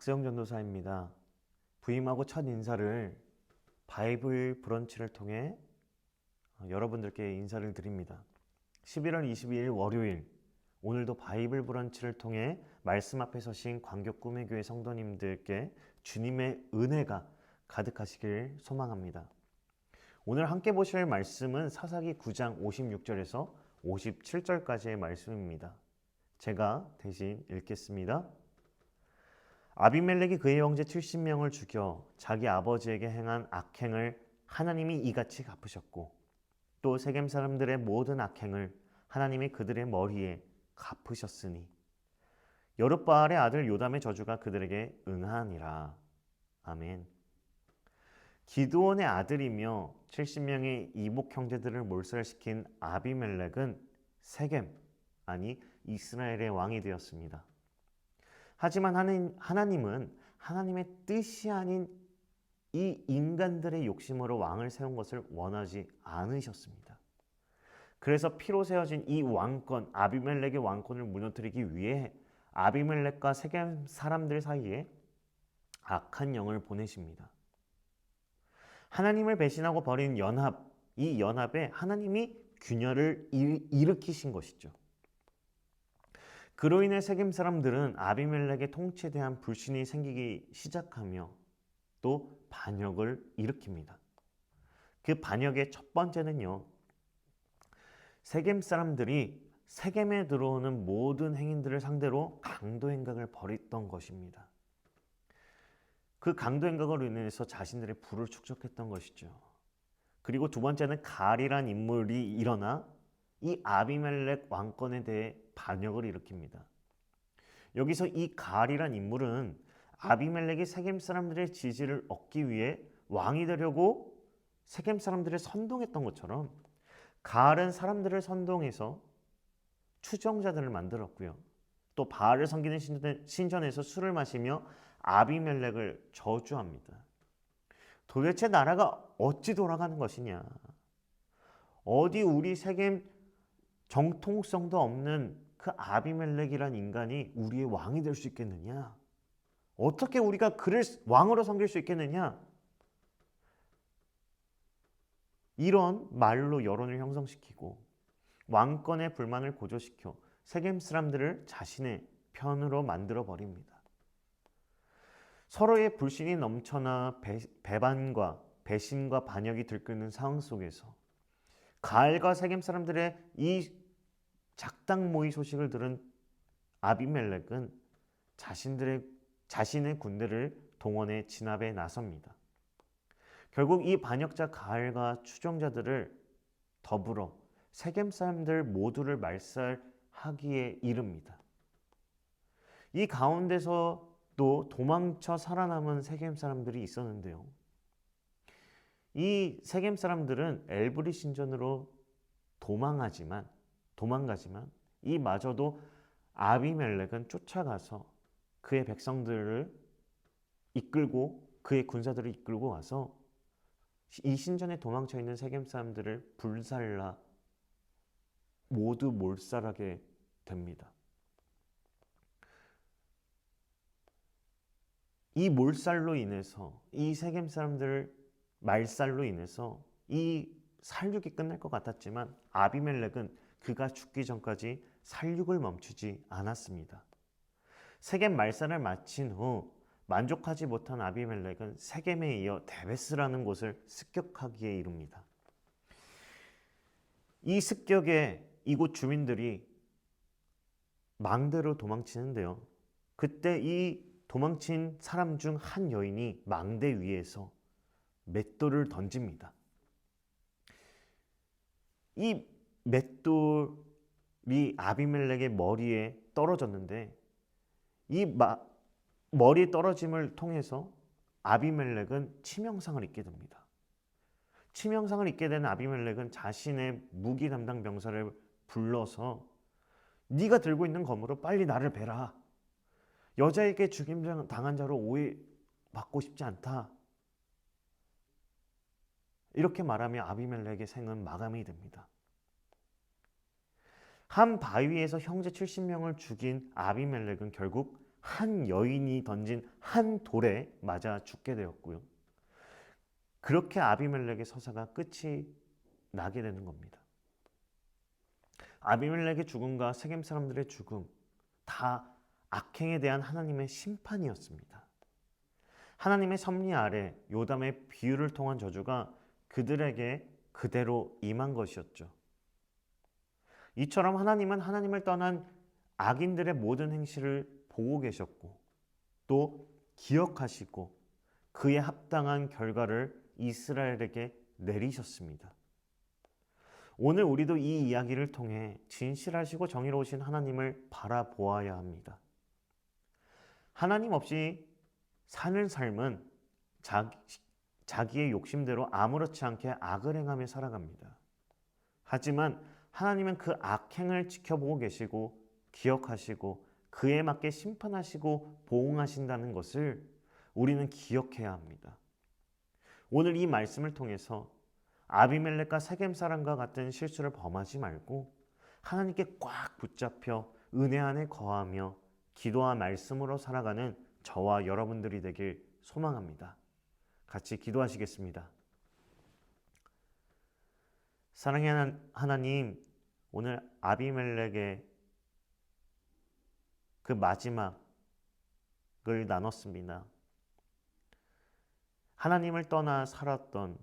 박세영 전도사입니다. 부임하고 첫 인사를 바이블 브런치를 통해 여러분들께 인사를 드립니다. 11월 22일 월요일, 오늘도 바이블 브런치를 통해 말씀 앞에 서신 광교 꿈의 교회 성도님들께 주님의 은혜가 가득하시길 소망합니다. 오늘 함께 보실 말씀은 사사기 9장 56절에서 57절까지의 말씀입니다. 제가 대신 읽겠습니다. 아비멜렉이 그의 형제 70명을 죽여 자기 아버지에게 행한 악행을 하나님이 이같이 갚으셨고, 또 세겜 사람들의 모든 악행을 하나님이 그들의 머리에 갚으셨으니 여룻바알의 아들 요담의 저주가 그들에게 응하니라. 아멘. 기드온의 아들이며 70명의 이복 형제들을 몰살시킨 아비멜렉은 세겜, 아니 이스라엘의 왕이 되었습니다. 하지만 하나님은 하나님의 뜻이 아닌 이 인간들의 욕심으로 왕을 세운 것을 원하지 않으셨습니다. 그래서 피로 세워진 이 왕권, 아비멜렉의 왕권을 무너뜨리기 위해 아비멜렉과 세겜 사람들 사이에 악한 영을 보내십니다. 하나님을 배신하고 버린 연합, 이 연합에 하나님이 균열을 일으키신 것이죠. 그로 인해 세겜 사람들은 아비멜렉의 통치에 대한 불신이 생기기 시작하며 또 반역을 일으킵니다. 그 반역의 첫 번째는요, 세겜 사람들이 세겜에 들어오는 모든 행인들을 상대로 강도 행각을 벌였던 것입니다. 그 강도 행각으로 인해서 자신들의 부를 축적했던 것이죠. 그리고 두 번째는 가알이란 인물이 일어나 이 아비멜렉 왕권에 대해 반역을 일으킵니다. 여기서 이 가알이란 인물은 아비멜렉이 세겜 사람들의 지지를 얻기 위해 왕이 되려고 세겜 사람들을 선동했던 것처럼 가알은 사람들을 선동해서 추종자들을 만들었고요. 또 바알을 섬기는 신전에서 술을 마시며 아비멜렉을 저주합니다. 도대체 나라가 어찌 돌아가는 것이냐? 어디 우리 세겜 정통성도 없는 그 아비멜렉이란 인간이 우리의 왕이 될 수 있겠느냐? 어떻게 우리가 그를 왕으로 섬길 수 있겠느냐? 이런 말로 여론을 형성시키고 왕권의 불만을 고조시켜 세겜 사람들을 자신의 편으로 만들어 버립니다. 서로의 불신이 넘쳐나 배반과 배신과 반역이 들끓는 상황 속에서 가알과 세겜 사람들의 이 작당 모의 소식을 들은 아비멜렉은 자신의 군대를 동원해 진압에 나섭니다. 결국 이 반역자 가알과 추종자들을 더불어 세겜 사람들 모두를 말살하기에 이릅니다. 이 가운데서 또 도망쳐 살아남은 세겜 사람들이 있었는데요. 이 세겜 사람들은 엘브리 신전으로 도망가지만 이마저도 아비멜렉은 쫓아가서 그의 백성들을 이끌고 그의 군사들을 이끌고 와서 이 신전에 도망쳐 있는 세겜 사람들을 불살라 모두 몰살하게 됩니다. 이 몰살로 인해서 이 세겜 사람들 말살로 인해서 이 살육이 끝날 것 같았지만 아비멜렉은 그가 죽기 전까지 살육을 멈추지 않았습니다. 세겜 말살을 마친 후 만족하지 못한 아비멜렉은 세겜에 이어 데베스라는 곳을 습격하기에 이릅니다. 이 습격에 이곳 주민들이 망대로 도망치는데요. 그때 이 도망친 사람 중 한 여인이 망대 위에서 맷돌을 던집니다. 이 맷돌이 아비멜렉의 머리에 떨어졌는데 이 머리에 떨어짐을 통해서 아비멜렉은 치명상을 입게 됩니다. 치명상을 입게 된 아비멜렉은 자신의 무기 담당 병사를 불러서 네가 들고 있는 검으로 빨리 나를 베라. 여자에게 죽임 당한 자로 오해받고 싶지 않다. 이렇게 말하며 아비멜렉의 생은 마감이 됩니다. 한 바위에서 형제 70명을 죽인 아비멜렉은 결국 한 여인이 던진 한 돌에 맞아 죽게 되었고요. 그렇게 아비멜렉의 서사가 끝이 나게 되는 겁니다. 아비멜렉의 죽음과 세겜 사람들의 죽음, 다 악행에 대한 하나님의 심판이었습니다. 하나님의 섭리 아래 요담의 비유를 통한 저주가 그들에게 그대로 임한 것이었죠. 이처럼 하나님은 하나님을 떠난 악인들의 모든 행실을 보고 계셨고 또 기억하시고 그에 합당한 결과를 이스라엘에게 내리셨습니다. 오늘 우리도 이 이야기를 통해 진실하시고 정의로우신 하나님을 바라보아야 합니다. 하나님 없이 사는 삶은 자기의 욕심대로 아무렇지 않게 악을 행하며 살아갑니다. 하지만 하나님은 그 악행을 지켜보고 계시고 기억하시고 그에 맞게 심판하시고 보응하신다는 것을 우리는 기억해야 합니다. 오늘 이 말씀을 통해서 아비멜렉과 세겜 사람과 같은 실수를 범하지 말고 하나님께 꽉 붙잡혀 은혜 안에 거하며 기도와 말씀으로 살아가는 저와 여러분들이 되길 소망합니다. 같이 기도하시겠습니다. 사랑의 하나님, 오늘 아비멜렉의 그 마지막을 나눴습니다. 하나님을 떠나 살았던,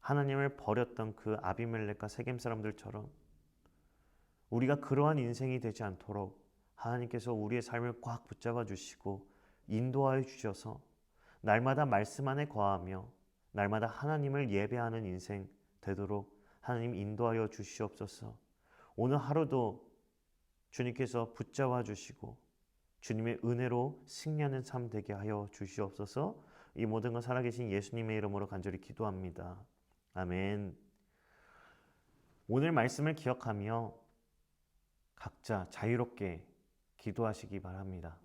하나님을 버렸던 그 아비멜렉과 세겜 사람들처럼 우리가 그러한 인생이 되지 않도록 하나님께서 우리의 삶을 꽉 붙잡아 주시고 인도하여 주셔서 날마다 말씀 안에 거하며 날마다 하나님을 예배하는 인생 되도록 하나님 인도하여 주시옵소서. 오늘 하루도 주님께서 붙잡아 주시고 주님의 은혜로 승리하는 삶 되게 하여 주시옵소서. 이 모든 것 살아계신 예수님의 이름으로 간절히 기도합니다. 아멘. 오늘 말씀을 기억하며 각자 자유롭게 기도하시기 바랍니다.